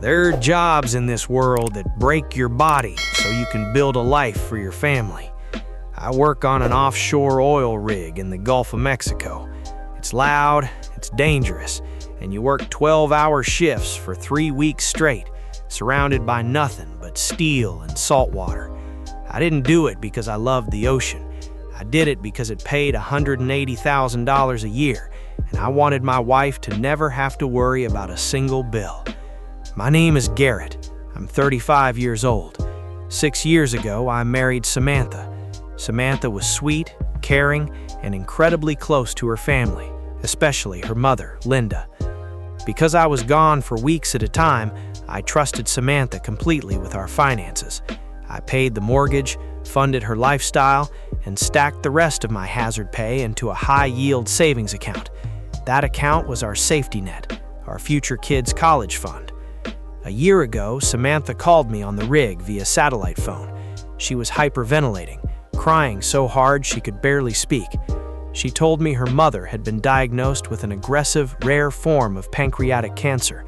There are jobs in this world that break your body so you can build a life for your family. I work on an offshore oil rig in the Gulf of Mexico. It's loud, it's dangerous, and you work 12-hour shifts for 3 weeks straight, surrounded by nothing but steel and salt water. I didn't do it because I loved the ocean. I did it because it paid $180,000 a year, and I wanted my wife to never have to worry about a single bill. My name is Garrett. I'm 35 years old. 6 years ago, I married Samantha. Samantha was sweet, caring, and incredibly close to her family, especially her mother, Linda. Because I was gone for weeks at a time, I trusted Samantha completely with our finances. I paid the mortgage, funded her lifestyle, and stacked the rest of my hazard pay into a high-yield savings account. That account was our safety net, our future kids' college fund. A year ago, Samantha called me on the rig via satellite phone. She was hyperventilating, crying so hard she could barely speak. She told me her mother had been diagnosed with an aggressive, rare form of pancreatic cancer.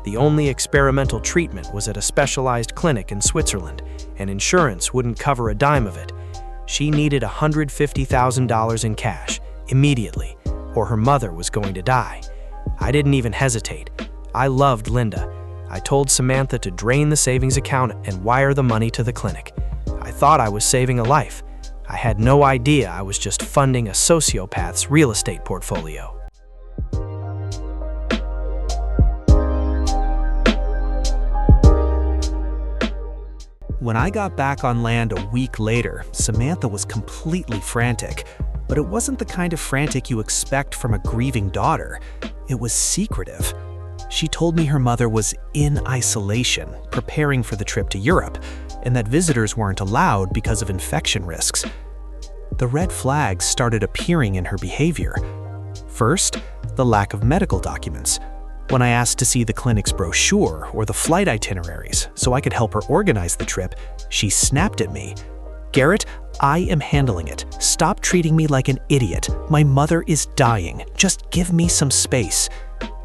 The only experimental treatment was at a specialized clinic in Switzerland, and insurance wouldn't cover a dime of it. She needed $150,000 in cash, immediately, or her mother was going to die. I didn't even hesitate. I loved Linda. I told Samantha to drain the savings account and wire the money to the clinic. I thought I was saving a life. I had no idea I was just funding a sociopath's real estate portfolio. When I got back on land a week later, Samantha was completely frantic. But it wasn't the kind of frantic you expect from a grieving daughter. It was secretive. She told me her mother was in isolation, preparing for the trip to Europe, and that visitors weren't allowed because of infection risks. The red flags started appearing in her behavior. First, the lack of medical documents. When I asked to see the clinic's brochure or the flight itineraries so I could help her organize the trip, she snapped at me. "Garrett, I am handling it. Stop treating me like an idiot. My mother is dying. Just give me some space."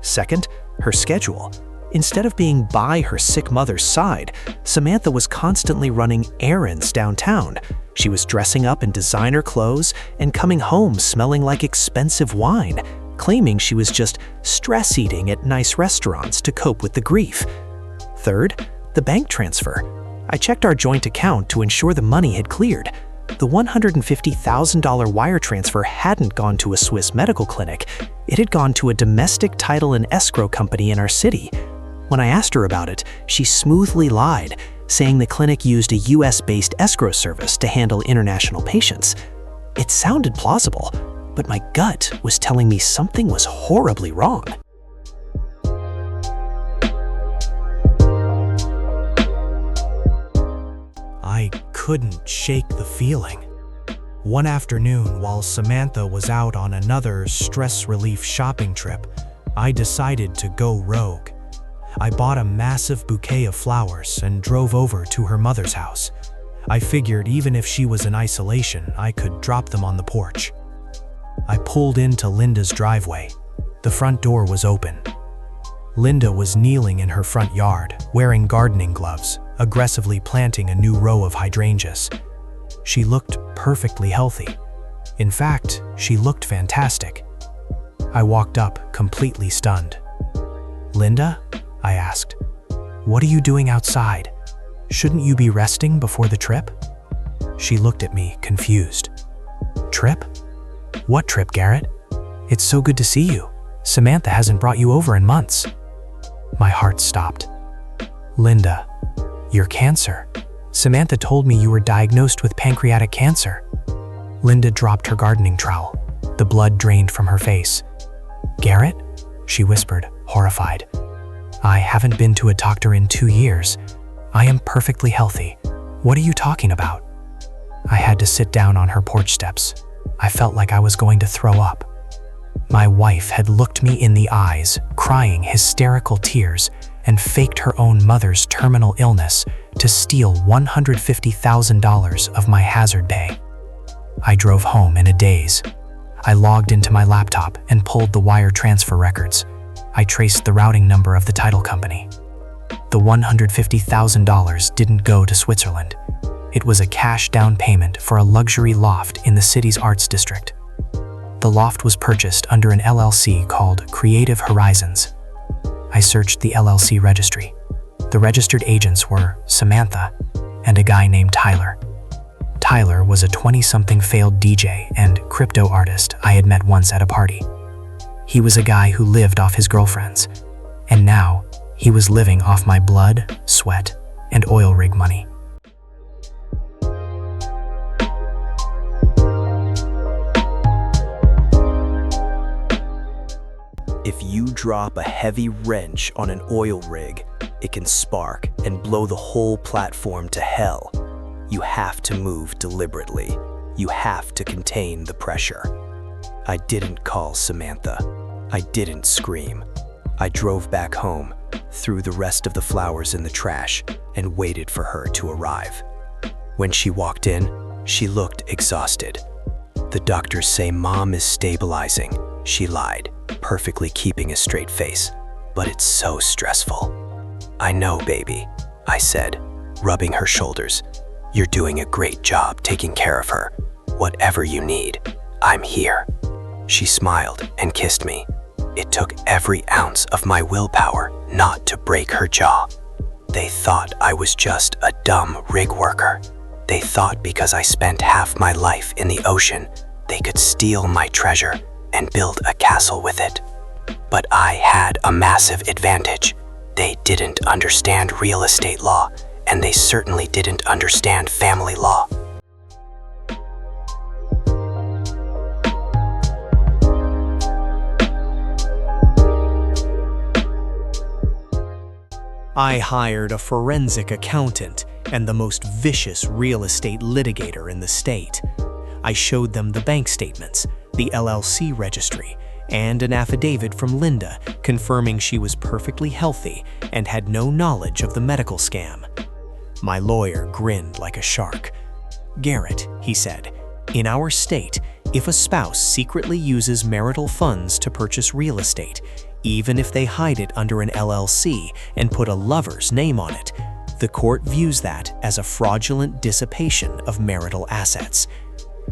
Second, her schedule. Instead of being by her sick mother's side, Samantha was constantly running errands downtown. She was dressing up in designer clothes and coming home smelling like expensive wine, claiming she was just stress eating at nice restaurants to cope with the grief. Third, the bank transfer. I checked our joint account to ensure the money had cleared. The $150,000 wire transfer hadn't gone to a Swiss medical clinic. It had gone to a domestic title and escrow company in our city. When I asked her about it, she smoothly lied, saying the clinic used a US-based escrow service to handle international patients. It sounded plausible, but my gut was telling me something was horribly wrong. I couldn't shake the feeling. One afternoon, while Samantha was out on another stress relief shopping trip, I decided to go rogue. I bought a massive bouquet of flowers and drove over to her mother's house. I figured even if she was in isolation, I could drop them on the porch. I pulled into Linda's driveway. The front door was open. Linda was kneeling in her front yard, wearing gardening gloves, aggressively planting a new row of hydrangeas. She looked perfectly healthy. In fact, she looked fantastic. I walked up, completely stunned. "Linda?" I asked. "What are you doing outside? Shouldn't you be resting before the trip?" She looked at me, confused. "Trip? What trip, Garrett? It's so good to see you. Samantha hasn't brought you over in months." My heart stopped. "Linda, your cancer. Samantha told me you were diagnosed with pancreatic cancer." Linda dropped her gardening trowel. The blood drained from her face. "Garrett?" she whispered, horrified. "I haven't been to a doctor in 2 years. I am perfectly healthy. What are you talking about?" I had to sit down on her porch steps. I felt like I was going to throw up. My wife had looked me in the eyes, crying hysterical tears, and faked her own mother's terminal illness to steal $150,000 of my hazard pay. I drove home in a daze. I logged into my laptop and pulled the wire transfer records. I traced the routing number of the title company. The $150,000 didn't go to Switzerland. It was a cash down payment for a luxury loft in the city's arts district. The loft was purchased under an LLC called Creative Horizons. I searched the LLC registry. The registered agents were Samantha and a guy named Tyler. Tyler was a 20-something failed DJ and crypto artist I had met once at a party. He was a guy who lived off his girlfriends, and now he was living off my blood, sweat, and oil rig money. If you drop a heavy wrench on an oil rig, it can spark and blow the whole platform to hell. You have to move deliberately. You have to contain the pressure. I didn't call Samantha. I didn't scream. I drove back home, threw the rest of the flowers in the trash, and waited for her to arrive. When she walked in, she looked exhausted. The doctors say Mom is stabilizing, she lied, perfectly keeping a straight face. But it's so stressful. I know, baby, I said, rubbing her shoulders. You're doing a great job taking care of her. Whatever you need, I'm here. She smiled and kissed me. It took every ounce of my willpower not to break her jaw. They thought I was just a dumb rig worker. They thought because I spent half my life in the ocean, they could steal my treasure and build a castle with it. But I had a massive advantage. They didn't understand real estate law, and they certainly didn't understand family law. I hired a forensic accountant and the most vicious real estate litigator in the state. I showed them the bank statements, the LLC registry, and an affidavit from Linda confirming she was perfectly healthy and had no knowledge of the medical scam. My lawyer grinned like a shark. "Garrett," he said, "in our state, if a spouse secretly uses marital funds to purchase real estate, even if they hide it under an LLC and put a lover's name on it, the court views that as a fraudulent dissipation of marital assets."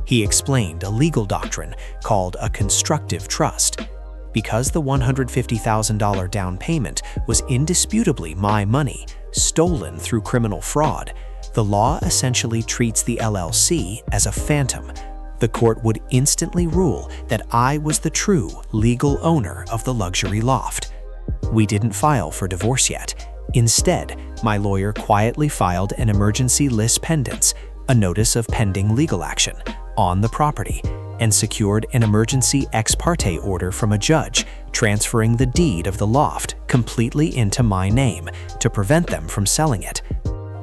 He explained a legal doctrine called a constructive trust. Because the $150,000 down payment was indisputably my money, stolen through criminal fraud, the law essentially treats the LLC as a phantom. The court would instantly rule that I was the true legal owner of the luxury loft. We didn't file for divorce yet. Instead, my lawyer quietly filed an emergency lis pendens, a notice of pending legal action, on the property, and secured an emergency ex parte order from a judge transferring the deed of the loft completely into my name to prevent them from selling it.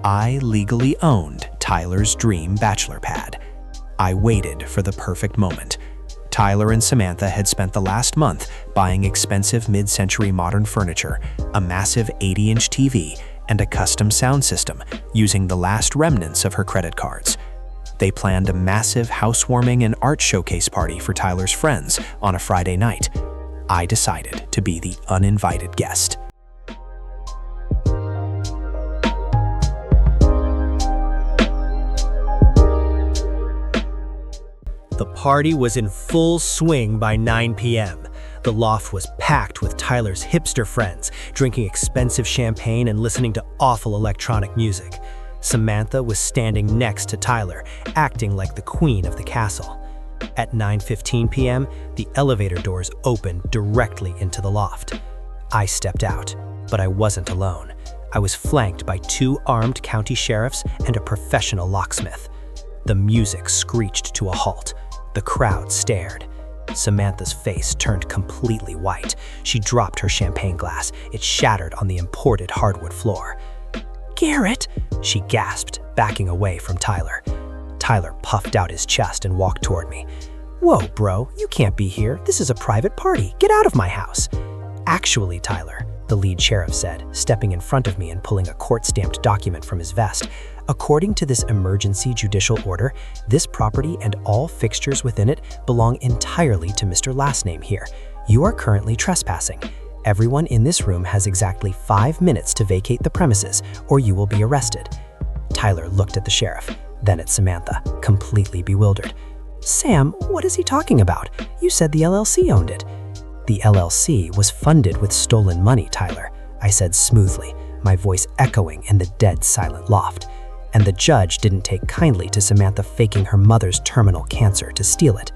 I legally owned Tyler's dream bachelor pad. I waited for the perfect moment. Tyler and Samantha had spent the last month buying expensive mid-century modern furniture, a massive 80-inch TV, and a custom sound system using the last remnants of her credit cards. They planned a massive housewarming and art showcase party for Tyler's friends on a Friday night. I decided to be the uninvited guest. The party was in full swing by 9 p.m. The loft was packed with Tyler's hipster friends, drinking expensive champagne and listening to awful electronic music. Samantha was standing next to Tyler, acting like the queen of the castle. At 9:15 p.m., the elevator doors opened directly into the loft. I stepped out, but I wasn't alone. I was flanked by 2 armed county sheriffs and a professional locksmith. The music screeched to a halt. The crowd stared. Samantha's face turned completely white. She dropped her champagne glass. It shattered on the imported hardwood floor. "Garrett," she gasped, backing away from Tyler. Tyler puffed out his chest and walked toward me. "Whoa, bro, you can't be here. This is a private party. Get out of my house." "Actually, Tyler," the lead sheriff said, stepping in front of me and pulling a court-stamped document from his vest, "according to this emergency judicial order, this property and all fixtures within it belong entirely to Mr. Last Name here. You are currently trespassing. Everyone in this room has exactly 5 minutes to vacate the premises, or you will be arrested." Tyler looked at the sheriff, then at Samantha, completely bewildered. "Sam, what is he talking about? You said the LLC owned it." "The LLC was funded with stolen money, Tyler," I said smoothly, my voice echoing in the dead silent loft. "And the judge didn't take kindly to Samantha faking her mother's terminal cancer to steal it."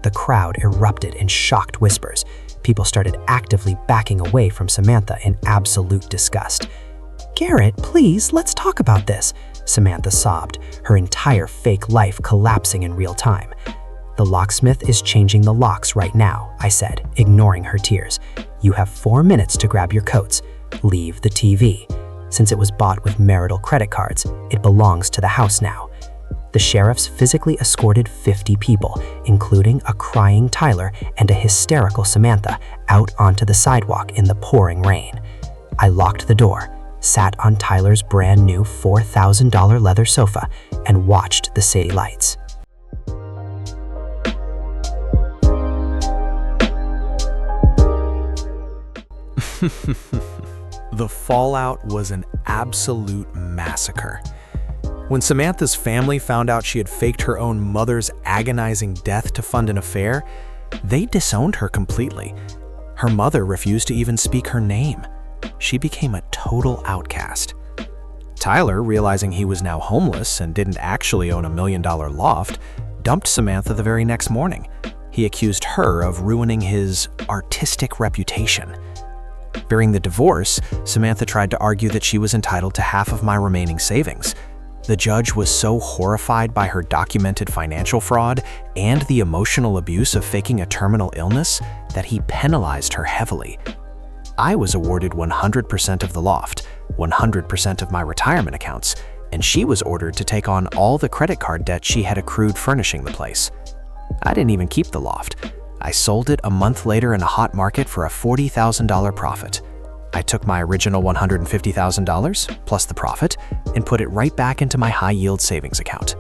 The crowd erupted in shocked whispers. People started actively backing away from Samantha in absolute disgust. "Garrett, please, let's talk about this," Samantha sobbed, her entire fake life collapsing in real time. "The locksmith is changing the locks right now," I said, ignoring her tears. "You have 4 minutes to grab your coats. Leave the TV. Since it was bought with marital credit cards, it belongs to the house now." The sheriffs physically escorted 50 people, including a crying Tyler and a hysterical Samantha, out onto the sidewalk in the pouring rain. I locked the door, sat on Tyler's brand new $4,000 leather sofa, and watched the city lights. The fallout was an absolute massacre. When Samantha's family found out she had faked her own mother's agonizing death to fund an affair, they disowned her completely. Her mother refused to even speak her name. She became a total outcast. Tyler, realizing he was now homeless and didn't actually own $1 million loft, dumped Samantha the very next morning. He accused her of ruining his artistic reputation. During the divorce, Samantha tried to argue that she was entitled to half of my remaining savings. The judge was so horrified by her documented financial fraud and the emotional abuse of faking a terminal illness that he penalized her heavily. I was awarded 100% of the loft, 100% of my retirement accounts, and she was ordered to take on all the credit card debt she had accrued furnishing the place. I didn't even keep the loft. I sold it a month later in a hot market for a $40,000 profit. I took my original $150,000 plus the profit and put it right back into my high-yield savings account.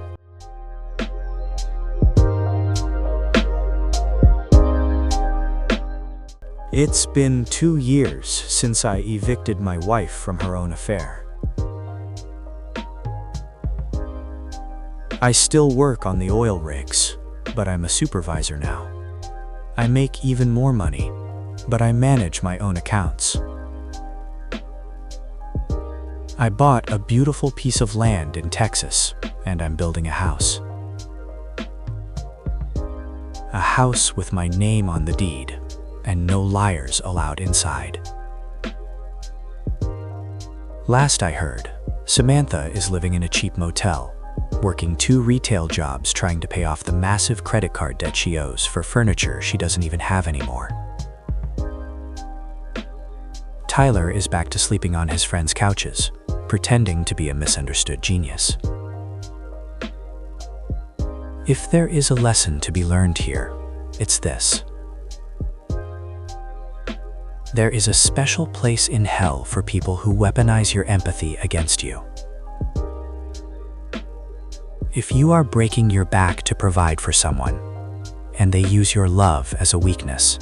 It's been 2 years since I evicted my wife from her own affair. I still work on the oil rigs, but I'm a supervisor now. I make even more money, but I manage my own accounts. I bought a beautiful piece of land in Texas, and I'm building a house. A house with my name on the deed, and no liars allowed inside. Last I heard, Samantha is living in a cheap motel, working 2 retail jobs trying to pay off the massive credit card debt she owes for furniture she doesn't even have anymore. Tyler is back to sleeping on his friends' couches, pretending to be a misunderstood genius. If there is a lesson to be learned here, it's this. There is a special place in hell for people who weaponize your empathy against you. If you are breaking your back to provide for someone, and they use your love as a weakness,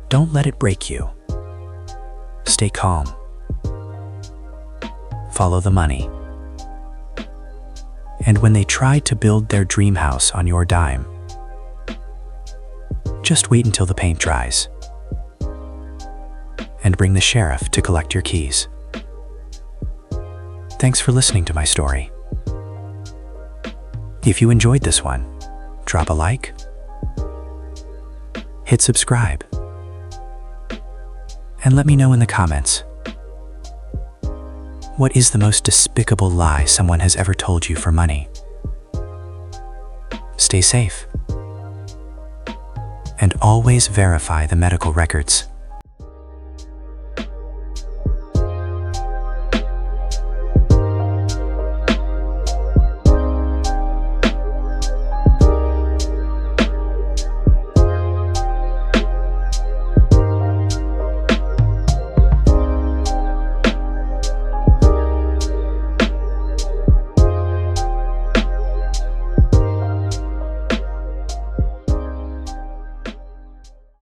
don't let it break you. Stay calm. Follow the money. And when they try to build their dream house on your dime, just wait until the paint dries and bring the sheriff to collect your keys. Thanks for listening to my story. If you enjoyed this one, drop a like, hit subscribe, and let me know in the comments. What is the most despicable lie someone has ever told you for money? Stay safe. And always verify the medical records.